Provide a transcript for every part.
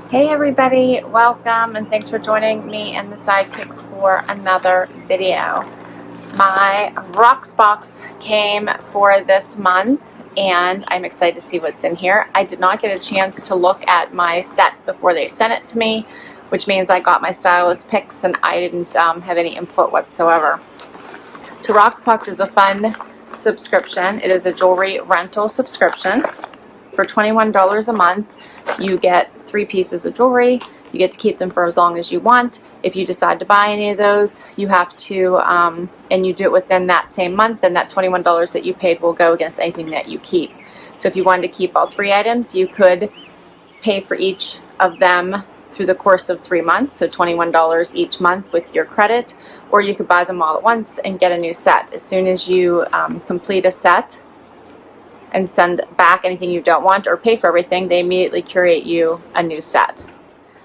Hey everybody, welcome and thanks for joining me and the sidekicks for another video. My Rocksbox came for this month and I'm excited to see what's in here. I did not get a chance to look at my set before they sent it to me, which means I got my stylist picks and I didn't have any input whatsoever. So Rocksbox is a fun subscription. It is a jewelry rental subscription. For $21 a month, you get 3 pieces of jewelry. You get to keep them for as long as you want. If you decide to buy any of those, you have to, and you do it within that same month, then that $21 that you paid will go against anything that you keep. So if you wanted to keep all 3 items, you could pay for each of them through the course of 3 months, so $21 each month with your credit, or you could buy them all at once and get a new set. As soon as you complete a set and send back anything you don't want or pay for everything, they immediately curate you a new set.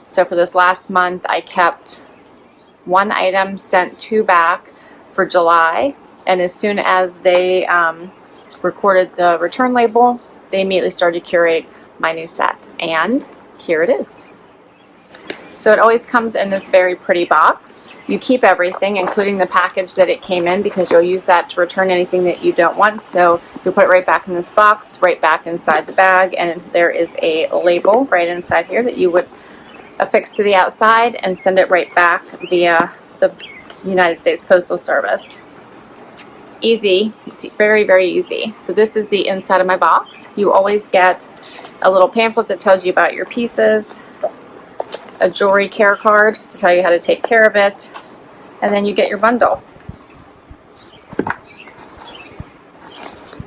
So for this last month, I kept 1 item, sent 2 back for July, and as soon as they recorded the return label, they immediately started to curate my new set, and here it is. So it always comes in this very pretty box. You keep everything, including the package that it came in, because you'll use that to return anything that you don't want. So you'll put it right back in this box, right back inside the bag, and there is a label right inside here that you would affix to the outside and send it right back via the United States Postal Service. Easy. It's very, very easy. So this is the inside of my box. You always get a little pamphlet that tells you about your pieces, a jewelry care card to tell you how to take care of it, and then you get your bundle.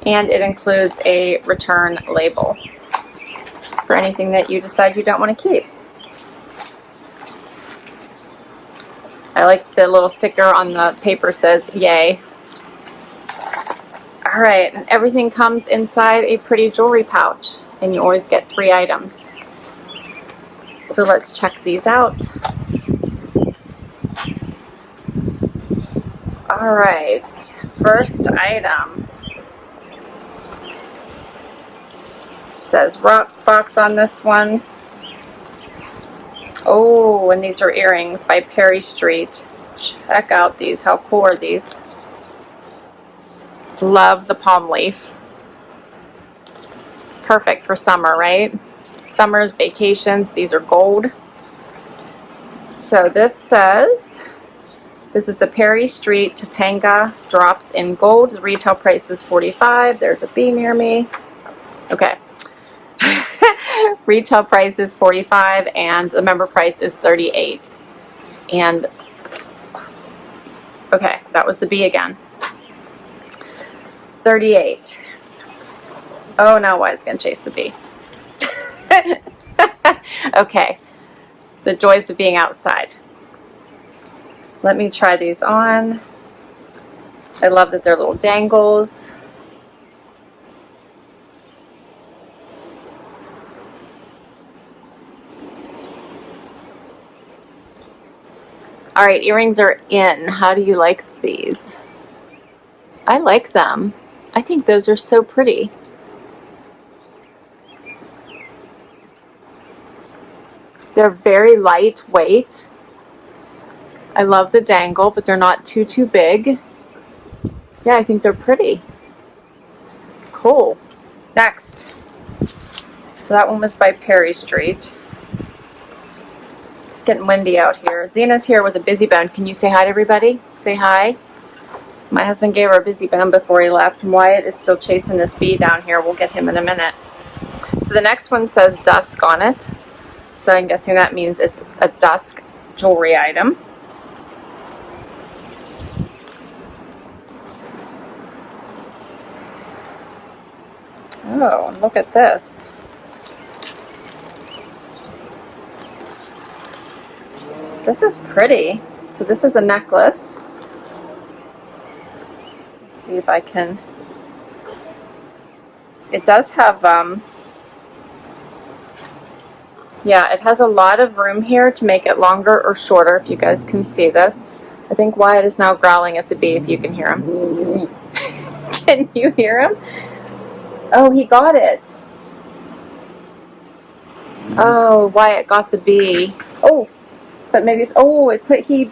And it includes a return label for anything that you decide you don't want to keep. I like the little sticker on the paper says yay. Alright, and everything comes inside a pretty jewelry pouch, and you always get 3 items. So let's check these out. Alright, first item. It says Rocksbox on this one. Oh, and these are earrings by Perry Street. Check out these. How cool are these? Love the palm leaf. Perfect for summer, right? Summers, vacations, these are gold. So this says, this is the Perry Street Topanga drops in gold. The retail price is $45. There's a bee near me. Okay. Retail price is $45 and the member price is $38. And, okay, that was the bee again. $38. Oh, now Wyatt's going to chase the bee. Okay, the joys of being outside. Let me try these on. I love that they're little dangles. Alright, earrings are in. How do you like these? I like them. I think those are so pretty. They're very lightweight. I love the dangle, but they're not too big. Yeah, I think they're pretty. Cool. Next. So that one was by Perry Street. It's getting windy out here. Zena's here with a busy bone. Can you say hi to everybody? Say hi. My husband gave her a busy bone before he left, and Wyatt is still chasing this bee down here. We'll get him in a minute. So the next one says Dusk on it. So I'm guessing that means it's a Dusk jewelry item. Oh, look at this. This is pretty. So this is a necklace. Let's see if I can. It does have yeah, it has a lot of room here to make it longer or shorter, if you guys can see this. I think Wyatt is now growling at the bee, if you can hear him. Can you hear him? Oh, he got it. Oh, Wyatt got the bee. Oh, but maybe it's, oh, it put he.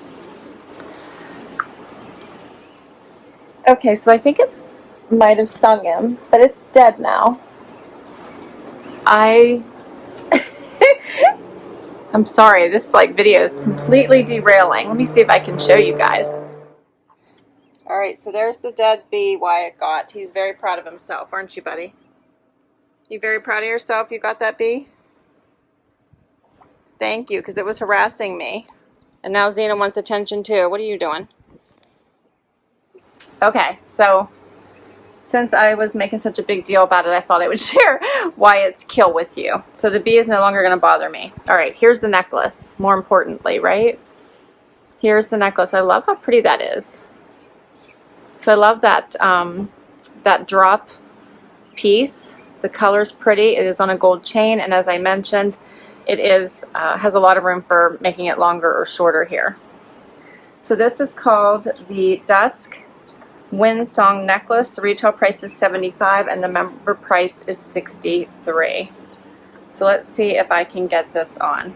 Okay, so I think it might have stung him, but it's dead now. I'm sorry, this like video is completely derailing. Let me see if I can show you guys. All right, so there's the dead bee Wyatt got. He's very proud of himself, aren't you, buddy? You very proud of yourself you got that bee? Thank you, because it was harassing me. And now Xena wants attention too. What are you doing? Okay, so since I was making such a big deal about it, I thought I would share Wyatt's kill with you. So the bee is no longer going to bother me. All right, here's the necklace, more importantly, right? Here's the necklace. I love how pretty that is. So I love that, that drop piece. The color's pretty. It is on a gold chain, and as I mentioned, it is has a lot of room for making it longer or shorter here. So this is called the Dusk Windsong necklace. The retail price is $75 and the member price is $63. So let's see if I can get this on.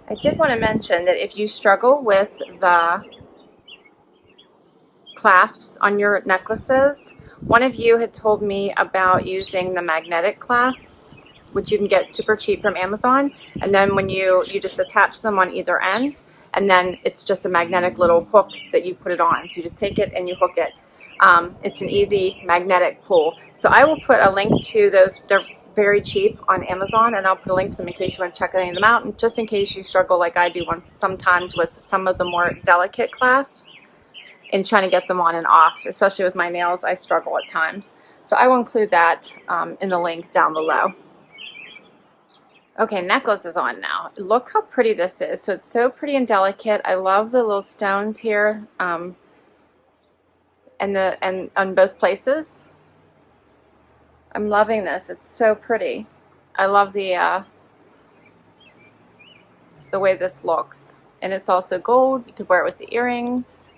I did want to mention that if you struggle with the clasps on your necklaces, one of you had told me about using the magnetic clasps, which you can get super cheap from Amazon, and then when you just attach them on either end, and then it's just a magnetic little hook that you put it on. So you just take it and you hook it. It's an easy magnetic pull. So I will put a link to those. They're very cheap on Amazon, and I'll put a link to them in case you want to check any of them out, and just in case you struggle like I do sometimes with some of the more delicate clasps and trying to get them on and off, especially with my nails. I struggle at times. So I will include that in the link down below. Okay, necklace is on now. Look how pretty this is. So it's so pretty and delicate. I love the little stones here and on both places. I'm loving this. It's so pretty. I love the way this looks. And it's also gold. You could wear it with the earrings.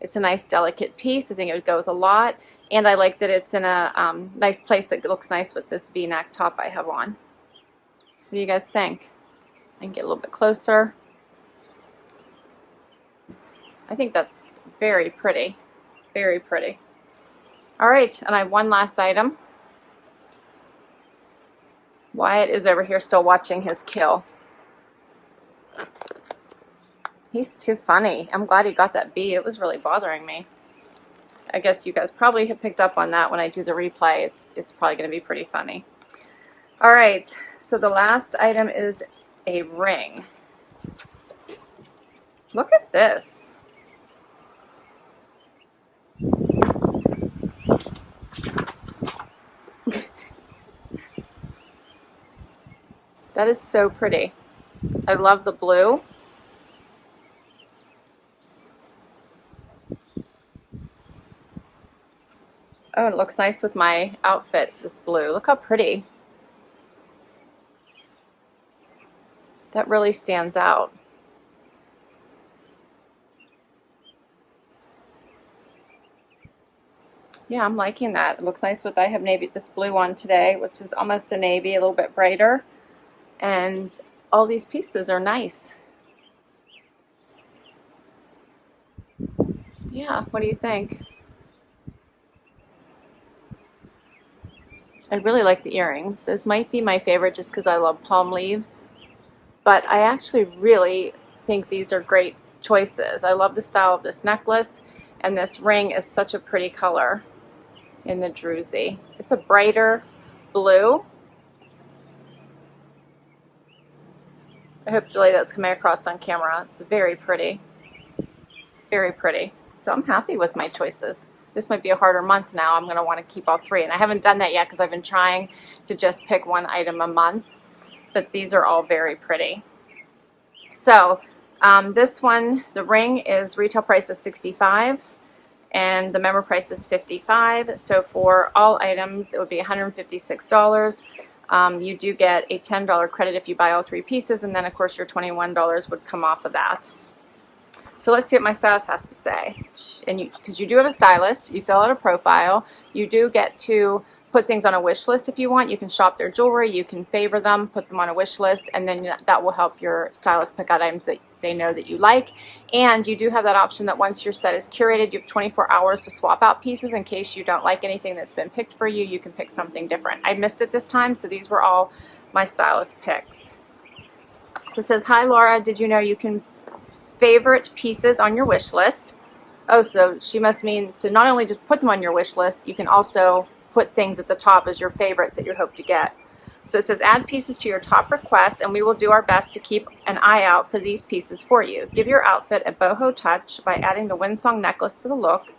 It's a nice delicate piece. I think it would go with a lot. And I like that it's in a nice place that looks nice with this V-neck top I have on. What do you guys think? I can get a little bit closer. I think that's very pretty. Very pretty. All right, and I have one last item. Wyatt is over here still watching his kill. He's too funny. I'm glad he got that bee. It was really bothering me. I guess you guys probably have picked up on that when I do the replay. It's probably going to be pretty funny. All right, so the last item is a ring. Look at this. That is so pretty. I love the blue. Oh, it looks nice with my outfit, this blue. Look how pretty. That really stands out. Yeah, I'm liking that. It looks nice with, I have this blue on today, which is almost a navy, a little bit brighter. And all these pieces are nice. Yeah, what do you think? I really like the earrings. This might be my favorite just because I love palm leaves. But I actually really think these are great choices. I love the style of this necklace, and this ring is such a pretty color in the Druzy. It's a brighter blue. I hope, Julie, that's coming across on camera. It's very pretty. Very pretty. So I'm happy with my choices. This might be a harder month now. I'm going to want to keep all three. And I haven't done that yet because I've been trying to just pick one item a month. But these are all very pretty. So this one, the ring is retail price is $65 and the member price is $55. So for all items, it would be $156. you do get a $10 credit if you buy all 3 pieces, and then of course your $21 would come off of that. So let's see what my stylist has to say. And because you do have a stylist, you fill out a profile, you do get to put things on a wish list if you want. You can shop their jewelry, you can favor them, put them on a wish list, and then that will help your stylist pick out items that they know that you like. And you do have that option that once your set is curated, you have 24 hours to swap out pieces in case you don't like anything that's been picked for you. You can pick something different. I missed it this time, so these were all my stylist picks. So it says, hi Laura, did you know you can favorite pieces on your wish list? Oh, so she must mean to not only just put them on your wish list, you can also put things at the top as your favorites that you hope to get. So it says add pieces to your top requests, and we will do our best to keep an eye out for these pieces for you. Give your outfit a boho touch by adding the Windsong necklace to the look.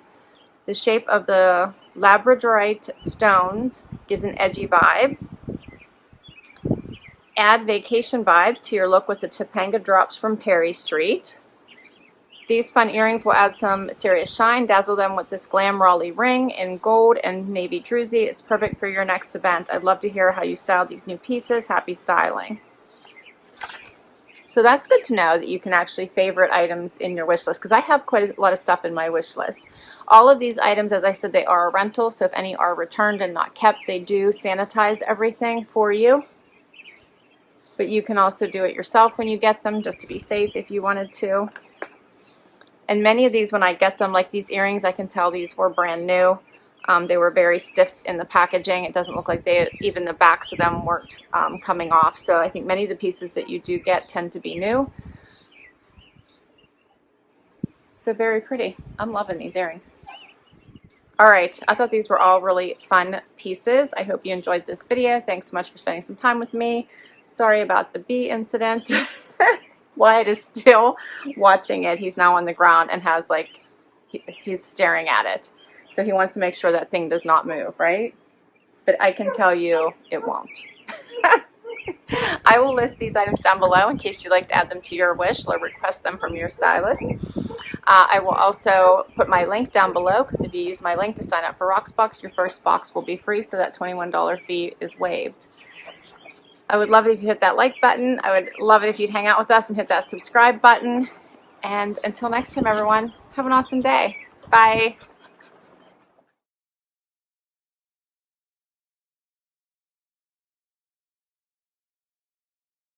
The shape of the labradorite stones gives an edgy vibe. Add vacation vibes to your look with the Topanga drops from Perry Street. These fun earrings will add some serious shine. Dazzle them with this glam Raleigh ring in gold and navy Druzy. It's perfect for your next event. I'd love to hear how you styled these new pieces. Happy styling. So that's good to know that you can actually favorite items in your wish list, because I have quite a lot of stuff in my wish list. All of these items, as I said, they are a rental, so if any are returned and not kept, they do sanitize everything for you. But you can also do it yourself when you get them, just to be safe if you wanted to. And many of these, when I get them, like these earrings, I can tell these were brand new. They were very stiff in the packaging. It doesn't look like even the backs of them weren't coming off. So I think many of the pieces that you do get tend to be new. So very pretty. I'm loving these earrings. All right, I thought these were all really fun pieces. I hope you enjoyed this video. Thanks so much for spending some time with me. Sorry about the bee incident. Wyatt is still watching it. He's now on the ground and has he's staring at it. So he wants to make sure that thing does not move, right? But I can tell you it won't. I will list these items down below in case you'd like to add them to your wish or request them from your stylist. I will also put my link down below, because if you use my link to sign up for Rocksbox, your first box will be free, so that $21 fee is waived. I would love it if you hit that like button. I would love it if you'd hang out with us and hit that subscribe button. And until next time, everyone, have an awesome day. Bye.